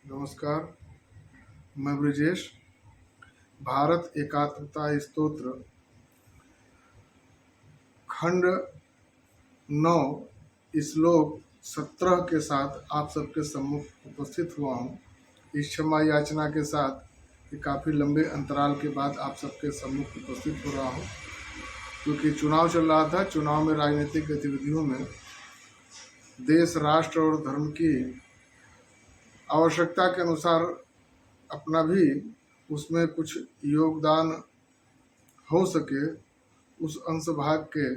नमस्कार। मैं ब्रिजेश। भारत एकात्मता स्तोत्र खंड 9 श्लोक 17 के साथ आप सबके सम्मुख उपस्थित हुआ हूँ। इस क्षमा याचना के साथ कि काफ़ी लंबे अंतराल के बाद आप सबके सम्मुख उपस्थित हो रहा हूँ, क्योंकि चुनाव चल रहा था। चुनाव में राजनीतिक गतिविधियों में देश, राष्ट्र और धर्म की आवश्यकता के अनुसार अपना भी उसमें कुछ योगदान हो सके, उस अंश भाग के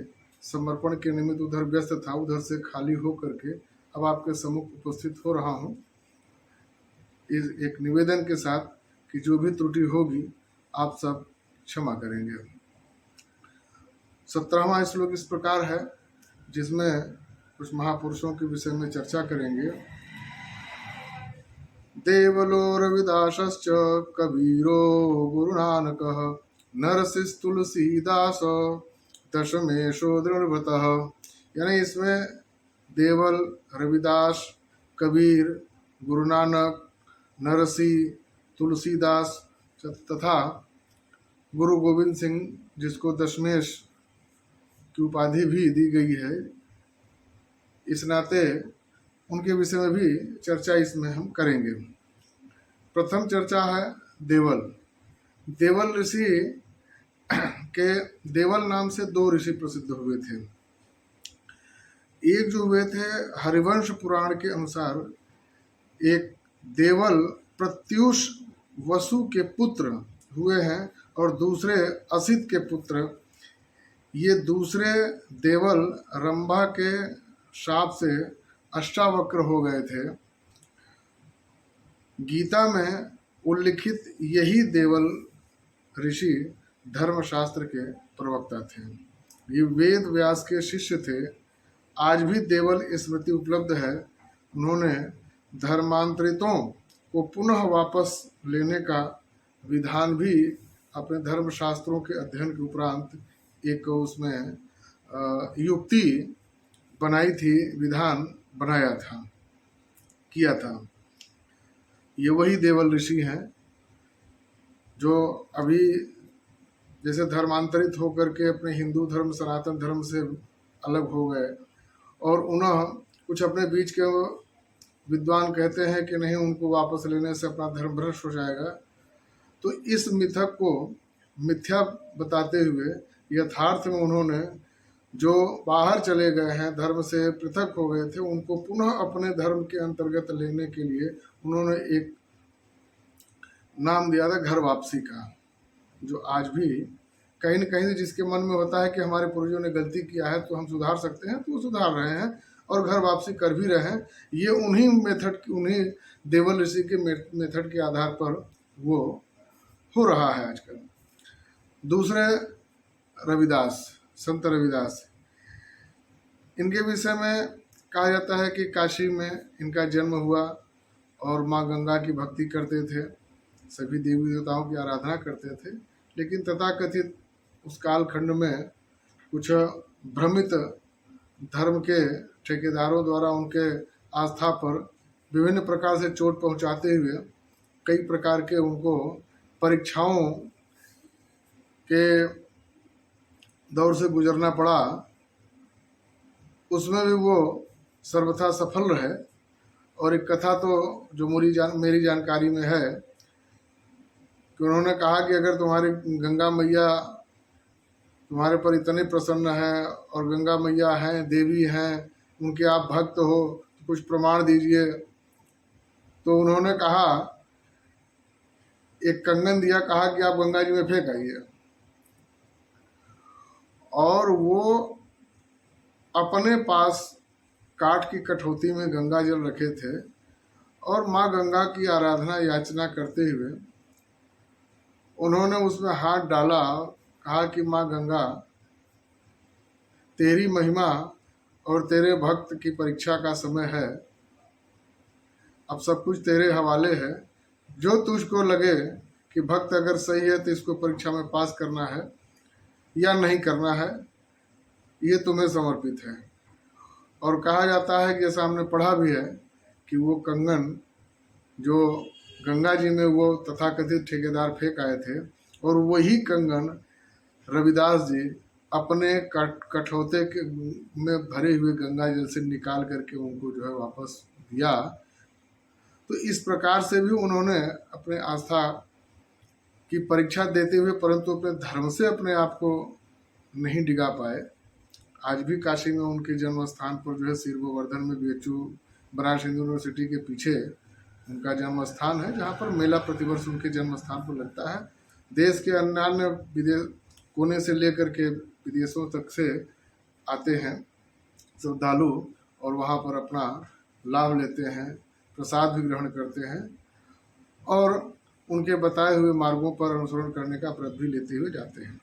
समर्पण के निमित्त उधर व्यस्त था। उधर से खाली हो करके अब आपके सम्मुख उपस्थित हो रहा हूँ, इस एक निवेदन के साथ कि जो भी त्रुटि होगी आप सब क्षमा करेंगे। 17वां श्लोक इस प्रकार है, जिसमें कुछ महापुरुषों के विषय में चर्चा करेंगे। देवलो रविदासश्च कबीरो गुरुनानकः नरसिंह दशमेशो दृढ़व्रतः। यानी इसमें देवल, रविदास, कबीर, गुरु नानक, नरसिंह, तुलसीदास तथा गुरु गोविंद सिंह, जिसको दशमेश की उपाधि भी दी गई है, इस नाते उनके विषय में भी चर्चा इसमें हम करेंगे। प्रथम चर्चा है देवल। देवल ऋषि के देवल नाम से दो ऋषि प्रसिद्ध हुए थे। एक जो हुए थे हरिवंश पुराण के अनुसार, एक देवल प्रत्युष वसु के पुत्र हुए हैं और दूसरे असित के पुत्र। ये दूसरे देवल रंभा के शाप से अष्टावक्र हो गए थे। गीता में उल्लिखित यही देवल ऋषि धर्मशास्त्र के प्रवक्ता थे। ये वेद व्यास के शिष्य थे। आज भी देवल स्मृति उपलब्ध है। उन्होंने धर्मांतरितों को पुनः वापस लेने का विधान भी अपने धर्मशास्त्रों के अध्ययन के उपरांत एक उसमें युक्ति बनाई थी, विधान बनाया था, किया था। ये वही देवल ऋषि हैं जो अभी जैसे धर्मांतरित होकर के अपने हिंदू धर्म, सनातन धर्म से अलग हो गए, और उन्हें कुछ अपने बीच के विद्वान कहते हैं कि नहीं, उनको वापस लेने से अपना धर्म भ्रष्ट हो जाएगा। तो इस मिथक को मिथ्या बताते हुए यथार्थ में उन्होंने जो बाहर चले गए हैं, धर्म से पृथक हो गए थे, उनको पुनः अपने धर्म के अंतर्गत लेने के लिए उन्होंने एक नाम दिया था घर वापसी का, जो आज भी कहीं न कहीं जिसके मन में होता है कि हमारे पूर्वजों ने गलती किया है तो हम सुधार सकते हैं, तो वो सुधार रहे हैं और घर वापसी कर भी रहे हैं। ये उन्हीं मेथड, उन्हीं देवल ऋषि के मेथड के आधार पर वो हो रहा है आजकल। दूसरे रविदास, संत रविदास, इनके विषय में कहा जाता है कि काशी में इनका जन्म हुआ और माँ गंगा की भक्ति करते थे, सभी देवी देवताओं की आराधना करते थे। लेकिन तथाकथित उस कालखंड में कुछ भ्रमित धर्म के ठेकेदारों द्वारा उनके आस्था पर विभिन्न प्रकार से चोट पहुंचाते हुए कई प्रकार के उनको परीक्षाओं के दौर से गुजरना पड़ा। उसमें भी वो सर्वथा सफल रहे। और एक कथा तो जो मेरी जानकारी में है कि उन्होंने कहा कि अगर तुम्हारी गंगा मैया तुम्हारे पर इतने प्रसन्न है और गंगा मैया हैं, देवी हैं, उनके आप भक्त हो, तो कुछ प्रमाण दीजिए। तो उन्होंने कहा, एक कंगन दिया, कहा कि आप गंगा जी में फेंक आइए। और वो अपने पास काठ की कठौती में गंगा जल रखे थे और माँ गंगा की आराधना याचना करते हुए उन्होंने उसमें हाथ डाला। कहा कि माँ गंगा, तेरी महिमा और तेरे भक्त की परीक्षा का समय है, अब सब कुछ तेरे हवाले है। जो तुझको लगे कि भक्त अगर सही है तो इसको परीक्षा में पास करना है या नहीं करना है, ये तुम्हें समर्पित है। और कहा जाता है कि जैसा हमने पढ़ा भी है कि वो कंगन जो गंगा जी में वो तथाकथित ठेकेदार फेंक आए थे, और वही कंगन रविदास जी अपने कठौते के में भरे हुए गंगा जल से निकाल करके उनको जो है वापस दिया। तो इस प्रकार से भी उन्होंने अपने आस्था की परीक्षा देते हुए परंतु अपने धर्म से अपने आप को नहीं डिगा पाए। आज भी काशी में उनके जन्म स्थान पर जो है सिर गोवर्धन में बीएचयू बनारस हिंदू यूनिवर्सिटी के पीछे उनका जन्म स्थान है, जहाँ पर मेला प्रतिवर्ष उनके जन्म स्थान पर लगता है। देश के अन्य विदेश कोने से लेकर के विदेशों तक से आते हैं श्रद्धालु, और वहाँ पर अपना लाभ लेते हैं, प्रसाद भी ग्रहण करते हैं, और उनके बताए हुए मार्गों पर अनुसरण करने का व्रत भी लेते हुए जाते हैं।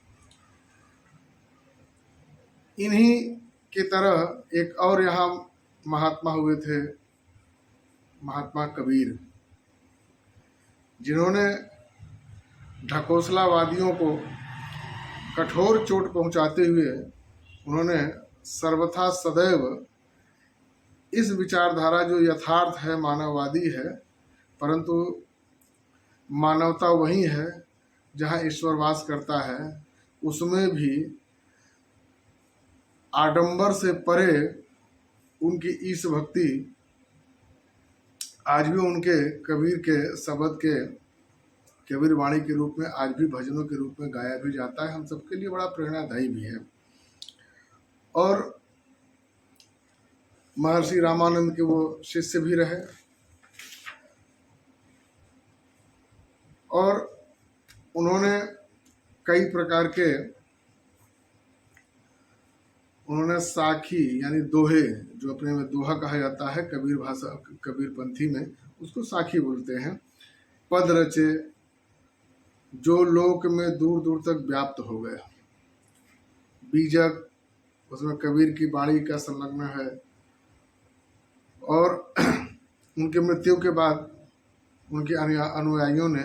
इन्हीं की तरह एक और यहाँ महात्मा हुए थे, महात्मा कबीर, जिन्होंने ढकोसलावादियों को कठोर चोट पहुंचाते हुए उन्होंने सर्वथा सदैव इस विचारधारा जो यथार्थ है, मानववादी है, परंतु मानवता वही है जहाँ ईश्वर वास करता है, उसमें भी आडंबर से परे उनकी ईश भक्ति आज भी उनके कबीर के शब्द के कबीर वाणी के रूप में आज भी भजनों के रूप में गाया भी जाता है। हम सबके लिए बड़ा प्रेरणादायी भी है। और महर्षि रामानंद के वो शिष्य भी रहे, और उन्होंने कई प्रकार के उन्होंने साखी यानी दोहे, जो अपने में दोहा कहा जाता है कबीर भाषा कबीर पंथी में, उसको साखी बोलते हैं, पद रचे जो लोक में दूर दूर तक व्याप्त हो गए। बीजक उसमें कबीर की वाणी का संलग्न है, और उनके मृत्यु के बाद उनके अनुयायियों ने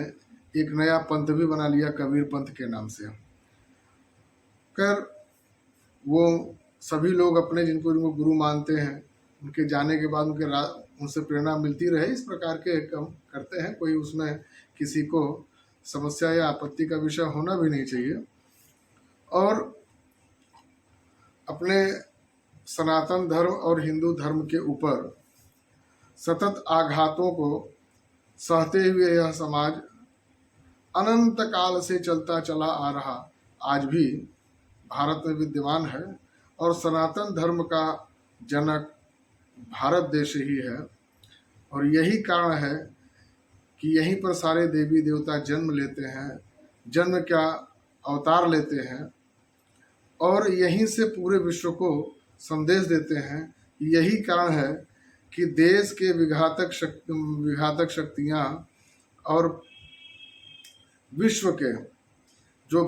एक नया पंथ भी बना लिया कबीर पंथ के नाम से। कर वो सभी लोग अपने जिनको जिनको गुरु मानते हैं, उनके जाने के बाद उनसे प्रेरणा मिलती रहे, इस प्रकार के काम करते हैं। कोई उसमें किसी को समस्या या आपत्ति का विषय होना भी नहीं चाहिए। और अपने सनातन धर्म और हिंदू धर्म के ऊपर सतत आघातों को सहते हुए यह समाज अनंत काल से चलता चला आ रहा आज भी भारत में विद्यमान है, और सनातन धर्म का जनक भारत देश ही है। और यही कारण है कि यहीं पर सारे देवी देवता जन्म लेते हैं, जन्म क्या अवतार लेते हैं, और यहीं से पूरे विश्व को संदेश देते हैं। यही कारण है कि देश के विघातक शक्तियाँ और विश्व के जो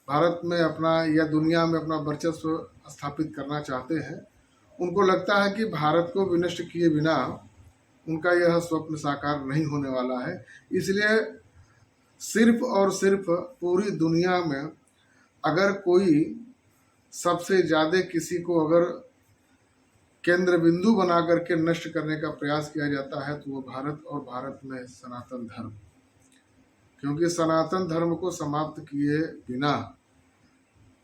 भारत में अपना या दुनिया में अपना वर्चस्व स्थापित करना चाहते हैं, उनको लगता है कि भारत को विनष्ट किए बिना उनका यह स्वप्न साकार नहीं होने वाला है। इसलिए सिर्फ और सिर्फ पूरी दुनिया में अगर कोई सबसे ज़्यादा किसी को अगर केंद्र बिंदु बना करके नष्ट करने का प्रयास किया जाता है तो वो भारत, और भारत में सनातन धर्म, क्योंकि सनातन धर्म को समाप्त किए बिना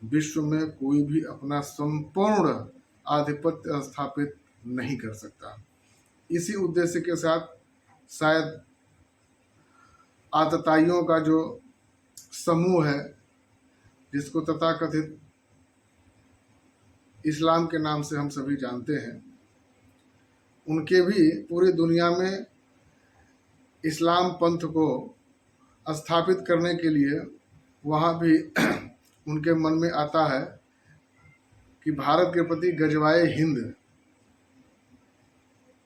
विश्व में कोई भी अपना संपूर्ण आधिपत्य स्थापित नहीं कर सकता। इसी उद्देश्य के साथ शायद आतताइयों का जो समूह है, जिसको तथाकथित इस्लाम के नाम से हम सभी जानते हैं, उनके भी पूरी दुनिया में इस्लाम पंथ को स्थापित करने के लिए वहाँ भी उनके मन में आता है कि भारत के प्रति गजवाए हिंद,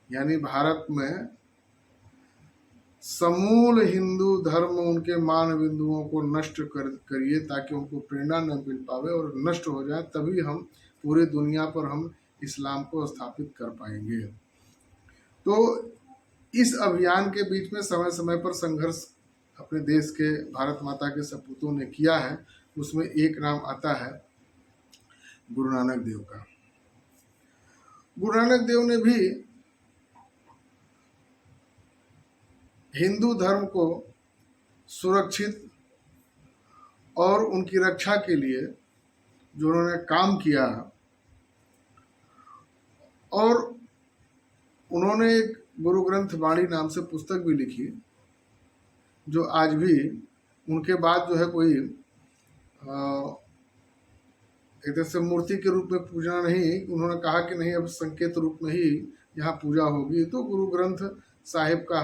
यानी भारत में समूल हिंदू धर्म उनके मान बिंदुओं को नष्ट करिए, ताकि उनको प्रेरणा न मिल पावे और नष्ट हो जाए, तभी हम पूरी दुनिया पर हम इस्लाम को स्थापित कर पाएंगे। तो इस अभियान के बीच में समय समय पर संघर्ष अपने देश के भारत माता के सपूतों ने किया है। उसमें एक नाम आता है गुरु नानक देव का। गुरु नानक देव ने भी हिंदू धर्म को सुरक्षित और उनकी रक्षा के लिए जो उन्होंने काम किया, और उन्होंने एक गुरु ग्रंथ वाणी नाम से पुस्तक भी लिखी, जो आज भी उनके बाद जो है कोई एक तरह से मूर्ति के रूप में पूजना नहीं, उन्होंने कहा कि नहीं अब संकेत रूप में ही यहाँ पूजा होगी। तो गुरु ग्रंथ साहिब का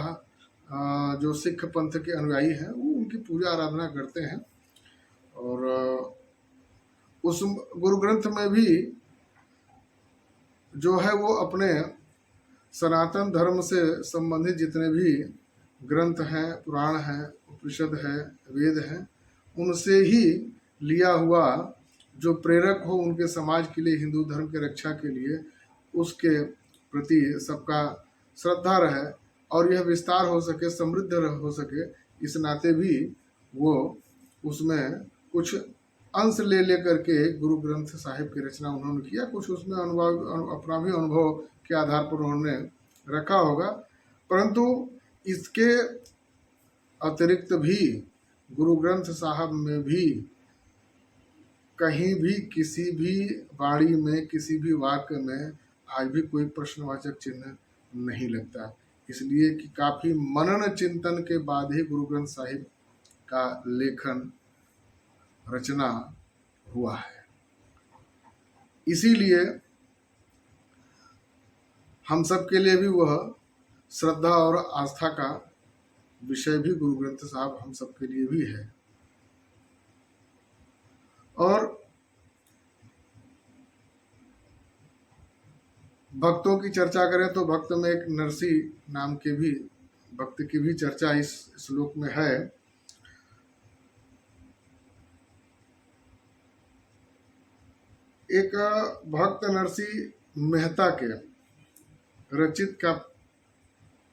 जो सिख पंथ के अनुयायी हैं वो उनकी पूजा आराधना करते हैं। और उस गुरु ग्रंथ में भी जो है वो अपने सनातन धर्म से संबंधित जितने भी ग्रंथ हैं, पुराण हैं, उपनिषद है, वेद हैं, उनसे ही लिया हुआ जो प्रेरक हो उनके समाज के लिए, हिंदू धर्म की रक्षा के लिए, उसके प्रति सबका श्रद्धा रहे और यह विस्तार हो सके, समृद्ध हो सके, इस नाते भी वो उसमें कुछ अंश ले करके गुरु ग्रंथ साहिब की रचना उन्होंने किया। कुछ उसमें अपना भी अनुभव के आधार पर उन्होंने रखा होगा, परंतु इसके अतिरिक्त भी गुरु ग्रंथ साहब में भी कहीं भी किसी भी वाणी में, किसी भी वाक्य में आज भी कोई प्रश्नवाचक चिन्ह नहीं लगता, इसलिए कि काफी मनन चिंतन के बाद ही गुरु ग्रंथ साहिब का लेखन, रचना हुआ है। इसीलिए हम सब के लिए भी वह श्रद्धा और आस्था का विषय भी गुरु ग्रंथ साहब हम सब के लिए भी है। और भक्तों की चर्चा करें तो भक्त में एक नरसी नाम के भी भक्त की भी चर्चा इस श्लोक में है। एक भक्त नरसी मेहता के रचित का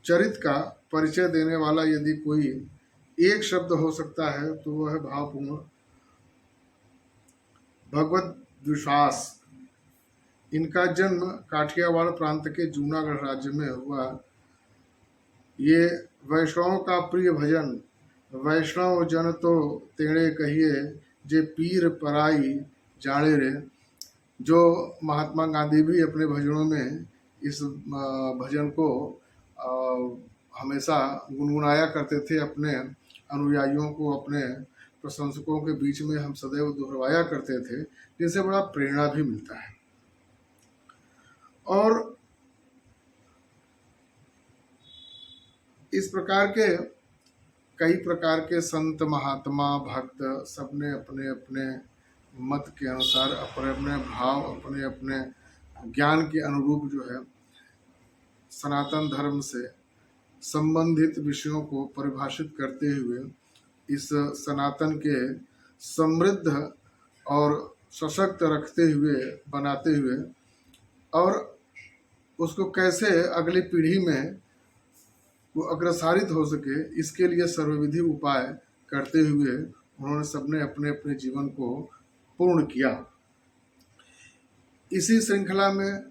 चरित का परिचय देने वाला यदि कोई एक शब्द हो सकता है तो वह है भावपूर्ण भगवत विश्वास। इनका जन्म काठियावाड़ प्रांत के जूनागढ़ राज्य में हुआ। ये वैष्णव का प्रिय भजन, वैष्णव जन तो तेणे कहिए, जे पीर पराई जाने रे, जो महात्मा गांधी भी अपने भजनों में इस भजन को हमेशा गुनगुनाया करते थे, अपने अनुयायियों को, अपने प्रशंसकों के बीच में हम सदैव दोहराया करते थे, जिससे बड़ा प्रेरणा भी मिलता है। और इस प्रकार के कई प्रकार के संत, महात्मा, भक्त सबने अपने अपने मत के अनुसार, अपने अपने भाव, अपने अपने ज्ञान के अनुरूप जो है सनातन धर्म से संबंधित विषयों को परिभाषित करते हुए इस सनातन के समृद्ध और सशक्त रखते हुए, बनाते हुए, और उसको कैसे अगली पीढ़ी में वो अग्रसारित हो सके, इसके लिए सर्वविधि उपाय करते हुए उन्होंने सबने अपने अपने जीवन को पूर्ण किया। इसी श्रृंखला में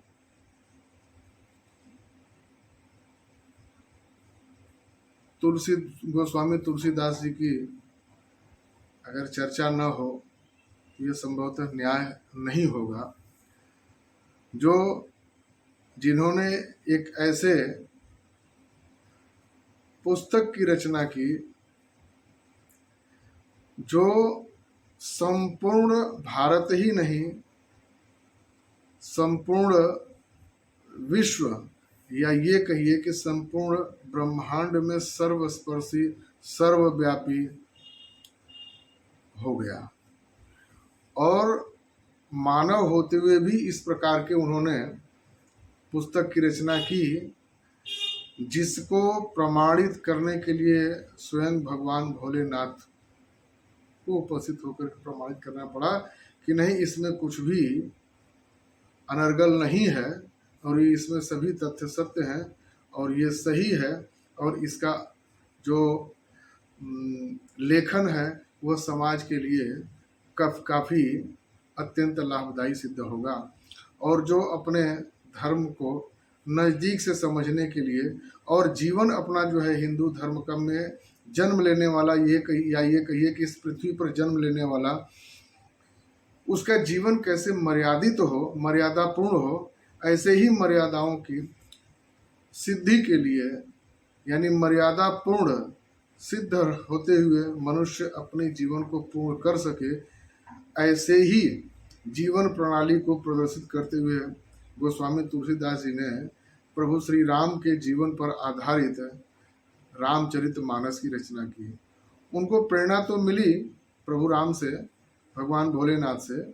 गोस्वामी तुलसीदास जी की अगर चर्चा न हो तो ये संभवतः न्याय नहीं होगा, जो जिन्होंने एक ऐसे पुस्तक की रचना की जो संपूर्ण भारत ही नहीं, संपूर्ण विश्व, या ये कहिए कि संपूर्ण ब्रह्मांड में सर्वस्पर्शी, सर्वव्यापी हो गया। और मानव होते हुए भी इस प्रकार के उन्होंने पुस्तक की रचना की, जिसको प्रमाणित करने के लिए स्वयं भगवान भोलेनाथ को उपस्थित होकर प्रमाणित करना पड़ा कि नहीं, इसमें कुछ भी अनर्गल नहीं है और ये इसमें सभी तथ्य सत्य हैं और ये सही है, और इसका जो लेखन है वह समाज के लिए काफ़ी अत्यंत लाभदायी सिद्ध होगा। और जो अपने धर्म को नज़दीक से समझने के लिए, और जीवन अपना जो है हिंदू धर्म का में जन्म लेने वाला, ये कहिए कि इस पृथ्वी पर जन्म लेने वाला, उसका जीवन कैसे मर्यादित हो, मर्यादापूर्ण हो, ऐसे ही मर्यादाओं की सिद्धि के लिए, यानी मर्यादा पूर्ण सिद्ध होते हुए मनुष्य अपने जीवन को पूर्ण कर सके, ऐसे ही जीवन प्रणाली को प्रदर्शित करते हुए गोस्वामी तुलसीदास जी ने प्रभु श्री राम के जीवन पर आधारित रामचरितमानस की रचना की। उनको प्रेरणा तो मिली प्रभु राम से, भगवान भोलेनाथ से,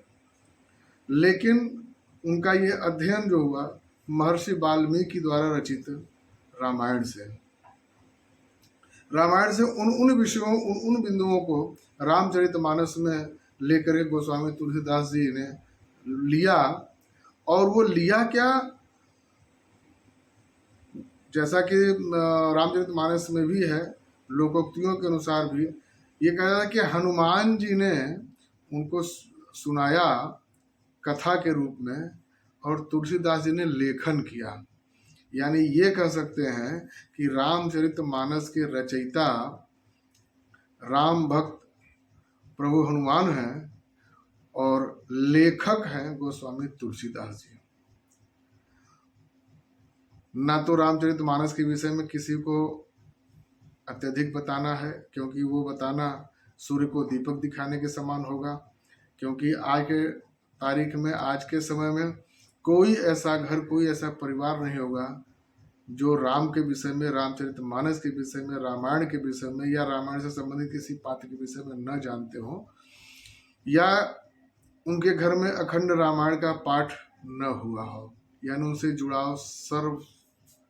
लेकिन उनका ये अध्ययन जो हुआ महर्षि वाल्मीकि द्वारा रचित रामायण से। रामायण से उन विषयों, उन बिंदुओं को रामचरितमानस में लेकर के गोस्वामी तुलसीदास जी ने लिया। और वो लिया क्या, जैसा कि रामचरितमानस में भी है, लोकोक्तियों के अनुसार भी ये कहा जाता है कि हनुमान जी ने उनको सुनाया कथा के रूप में, और तुलसीदास जी ने लेखन किया। यानी ये कह सकते हैं कि रामचरितमानस के रचयिता राम भक्त प्रभु हनुमान हैं और लेखक हैं गोस्वामी तुलसीदास जी। ना तो रामचरितमानस के विषय में किसी को अत्यधिक बताना है, क्योंकि वो बताना सूर्य को दीपक दिखाने के समान होगा। क्योंकि आज के तारीख में, आज के समय में कोई ऐसा घर, कोई ऐसा परिवार नहीं होगा जो राम के विषय में, रामचरितमानस के विषय में, रामायण के विषय में, या रामायण से संबंधित किसी पात्र के विषय में न जानते हो, या उनके घर में अखंड रामायण का पाठ न हुआ हो। यानी उनसे जुड़ाव सर्व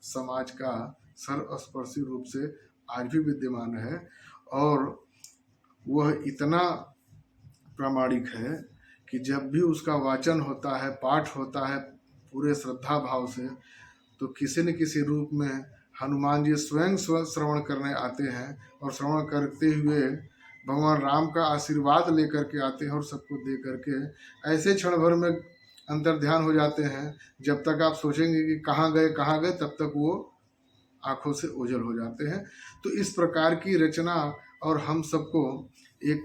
समाज का सर्वस्पर्शी रूप से आज भी विद्यमान है, और वह इतना प्रामाणिक है कि जब भी उसका वाचन होता है, पाठ होता है पूरे श्रद्धा भाव से, तो किसी न किसी रूप में हनुमान जी स्वयं श्रवण करने आते हैं, और श्रवण करते हुए भगवान राम का आशीर्वाद लेकर के आते हैं, और सबको दे करके ऐसे क्षण भर में अंतर ध्यान हो जाते हैं, जब तक आप सोचेंगे कि कहाँ गए कहाँ गए, तब तक वो आंखों से ओझल हो जाते हैं। तो इस प्रकार की रचना, और हम सबको एक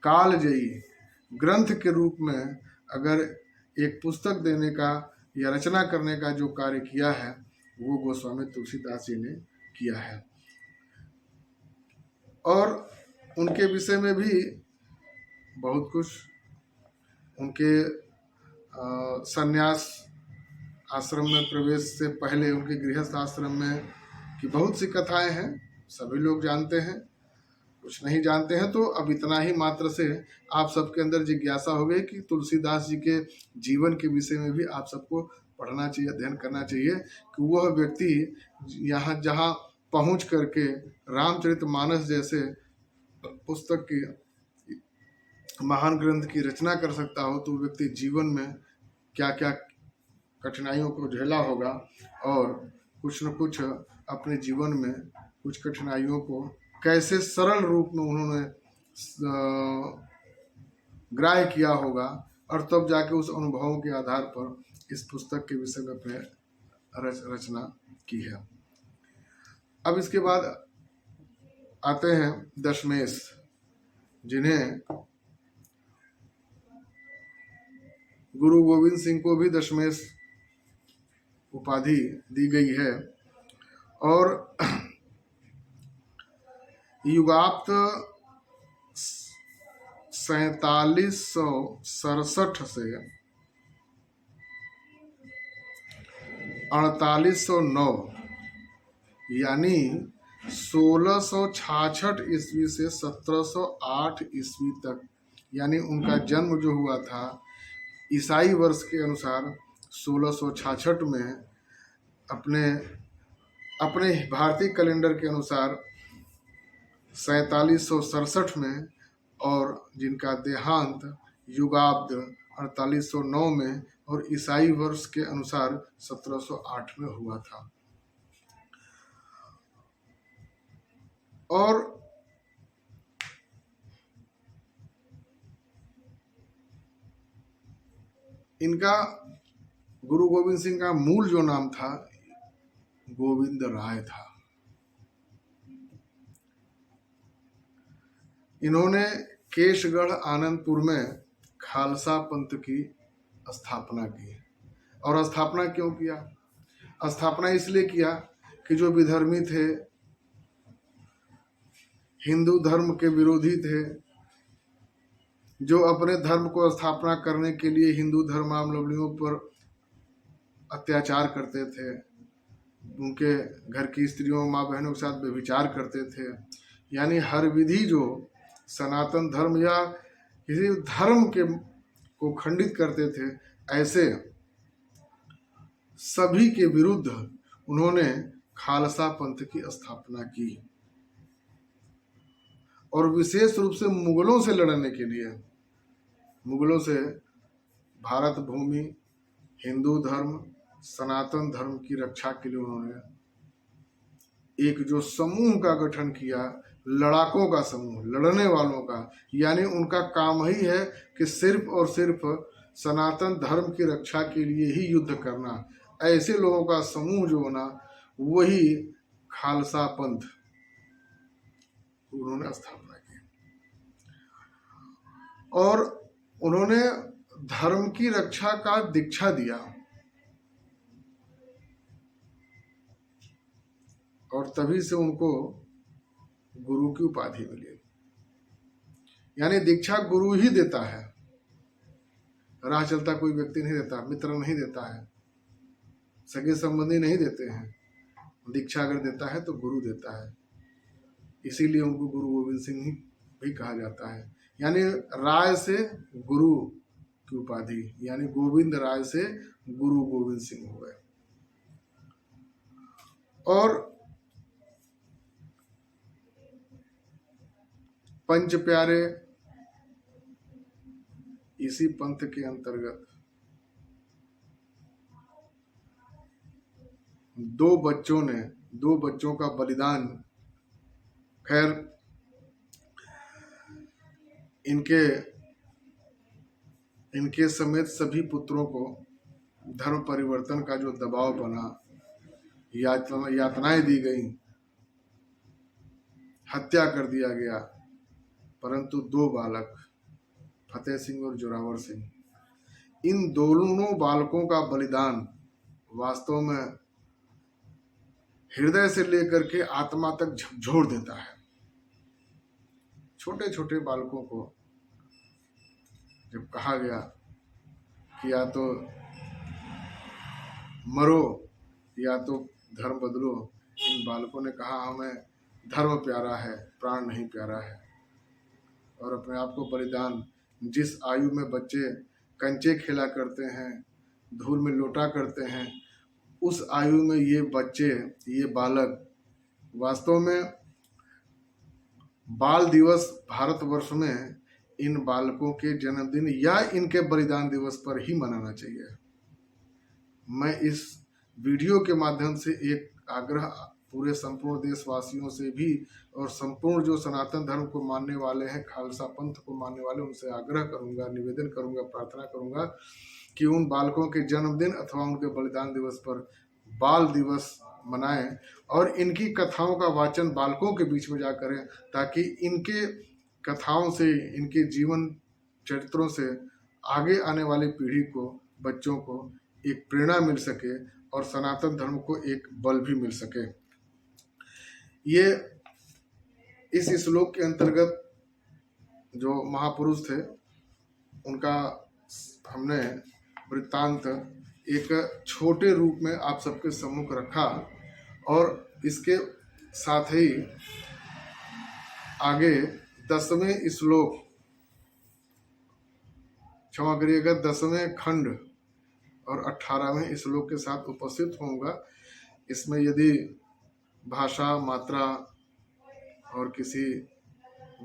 कालजयी ग्रंथ के रूप में अगर एक पुस्तक देने का या रचना करने का जो कार्य किया है, वो गोस्वामी तुलसीदास जी ने किया है। और उनके विषय में भी बहुत कुछ, उनके सन्यास आश्रम में प्रवेश से पहले उनके गृहस्थ आश्रम में की बहुत सी कथाएं हैं, सभी लोग जानते हैं। कुछ नहीं जानते हैं तो अब इतना ही मात्र से आप सबके अंदर जिज्ञासा हो गई कि तुलसीदास जी के जीवन के विषय में भी आप सबको पढ़ना चाहिए, अध्ययन करना चाहिए, कि वह व्यक्ति यहाँ जहाँ पहुँच करके रामचरितमानस जैसे पुस्तक की, महान ग्रंथ की रचना कर सकता हो, तो व्यक्ति जीवन में क्या क्या कठिनाइयों को झेला होगा, और कुछ न कुछ अपने जीवन में कुछ कठिनाइयों को कैसे सरल रूप में उन्होंने ग्राह्य किया होगा, और तब जाके उस अनुभवों के आधार पर इस पुस्तक के विषय में अपने रचना की है। अब इसके बाद आते हैं दशमेश, जिन्हें गुरु गोविंद सिंह को भी दशमेश उपाधि दी गई है, और युगाप्त 4767 से 4809, यानी 1666 ईस्वी से 1708 ईस्वी तक, यानी उनका जन्म जो हुआ था ईसाई वर्ष के अनुसार 1666 में, अपने भारतीय कैलेंडर के अनुसार 4767 में, और जिनका देहांत युगाब्द 4809 में और ईसाई वर्ष के अनुसार 1708 में हुआ था। और इनका गुरु गोविंद सिंह का मूल जो नाम था, गोविंद राय था। इन्होंने केशगढ़ आनंदपुर में खालसा पंथ की स्थापना की। और स्थापना क्यों किया? स्थापना इसलिए किया कि जो विधर्मी थे, हिंदू धर्म के विरोधी थे, जो अपने धर्म को स्थापना करने के लिए हिंदू धर्मावलंबियों पर अत्याचार करते थे, उनके घर की स्त्रियों माँ बहनों के साथ व्यभिचार करते थे, यानी हर विधि जो सनातन धर्म या किसी धर्म के को खंडित करते थे, ऐसे सभी के विरुद्ध उन्होंने खालसा पंथ की स्थापना की। और विशेष रूप से मुगलों से लड़ने के लिए, मुगलों से भारत भूमि, हिंदू धर्म, सनातन धर्म की रक्षा के लिए उन्होंने एक जो समूह का गठन किया, लड़ाकों का समूह, लड़ने वालों का, यानी उनका काम ही है कि सिर्फ और सिर्फ सनातन धर्म की रक्षा के लिए ही युद्ध करना। ऐसे लोगों का समूह जो होना, वही खालसा पंथ उन्होंने स्थापना की। और उन्होंने धर्म की रक्षा का दीक्षा दिया, और तभी से उनको गुरु की उपाधि मिली। यानी दीक्षा गुरु ही देता है, राह चलता कोई व्यक्ति नहीं देता, मित्र नहीं देता है, सगे संबंधी नहीं देते हैं। दीक्षा अगर देता है तो गुरु देता है। इसीलिए उनको गुरु गोविंद सिंह ही भी कहा जाता है। यानी राय से गुरु की उपाधि, यानी गोविंद राय से गुरु गोविंद सिंह हो गए। और पंच प्यारे इसी पंथ के अंतर्गत दो बच्चों का बलिदान, खैर इनके समेत सभी पुत्रों को धर्म परिवर्तन का जो दबाव बना, यातनाएं दी गई, हत्या कर दिया गया, परंतु दो बालक फतेह सिंह और जोरावर सिंह, इन दोनों बालकों का बलिदान वास्तव में हृदय से लेकर के आत्मा तक झकझोर देता है। छोटे छोटे बालकों को जब कहा गया कि या तो मरो या तो धर्म बदलो, इन बालकों ने कहा हमें धर्म प्यारा है, प्राण नहीं प्यारा है। और अपने आप को बलिदान, जिस आयु में बच्चे कंचे खेला करते हैं, धूल में लोटा करते हैं, उस आयु में ये बच्चे, ये बालक वास्तव में बाल दिवस भारतवर्ष में इन बालकों के जन्मदिन या इनके बलिदान दिवस पर ही मनाना चाहिए। मैं इस वीडियो के माध्यम से एक आग्रह पूरे संपूर्ण देशवासियों से भी और संपूर्ण जो सनातन धर्म को मानने वाले हैं, खालसा पंथ को मानने वाले, उनसे आग्रह करूंगा, निवेदन करूंगा, प्रार्थना करूंगा कि उन बालकों के जन्मदिन अथवा उनके बलिदान दिवस पर बाल दिवस मनाएं और इनकी कथाओं का वाचन बालकों के बीच में जा करें, ताकि इनके कथाओं से, इनके जीवन चरित्रों से आगे आने वाली पीढ़ी को, बच्चों को एक प्रेरणा मिल सके और सनातन धर्म को एक बल भी मिल सके। ये इस श्लोक के अंतर्गत जो महापुरुष थे उनका हमने वृत्तांत एक छोटे रूप में आप सबके सम्मुख रखा, और इसके साथ ही आगे 10वें श्लोक, क्षमा करिएगा, 10वें खंड और 18वें श्लोक के साथ उपस्थित होऊंगा। इसमें यदि भाषा, मात्रा और किसी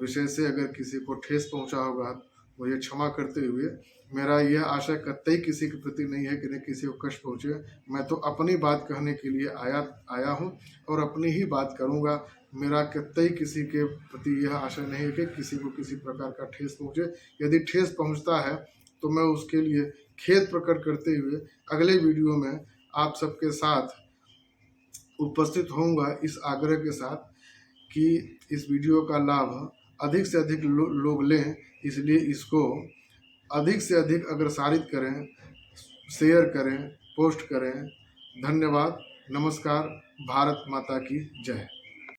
विषय से अगर किसी को ठेस पहुंचा होगा, मुझे क्षमा करते हुए, मेरा यह आशय कतई किसी के प्रति नहीं है कि नहीं किसी को कष्ट पहुंचे। मैं तो अपनी बात कहने के लिए आया हूं और अपनी ही बात करूंगा। मेरा कतई किसी के प्रति यह आशय नहीं है कि किसी को किसी प्रकार का ठेस पहुंचे। यदि ठेस पहुंचता है तो मैं उसके लिए खेद प्रकट करते हुए अगले वीडियो में आप सबके साथ उपस्थित होऊंगा इस आग्रह के साथ कि इस वीडियो का लाभ अधिक से अधिक लोग लें, इसलिए इसको अधिक से अधिक अग्रसारित करें, शेयर करें, पोस्ट करें। धन्यवाद। नमस्कार। भारत माता की जय।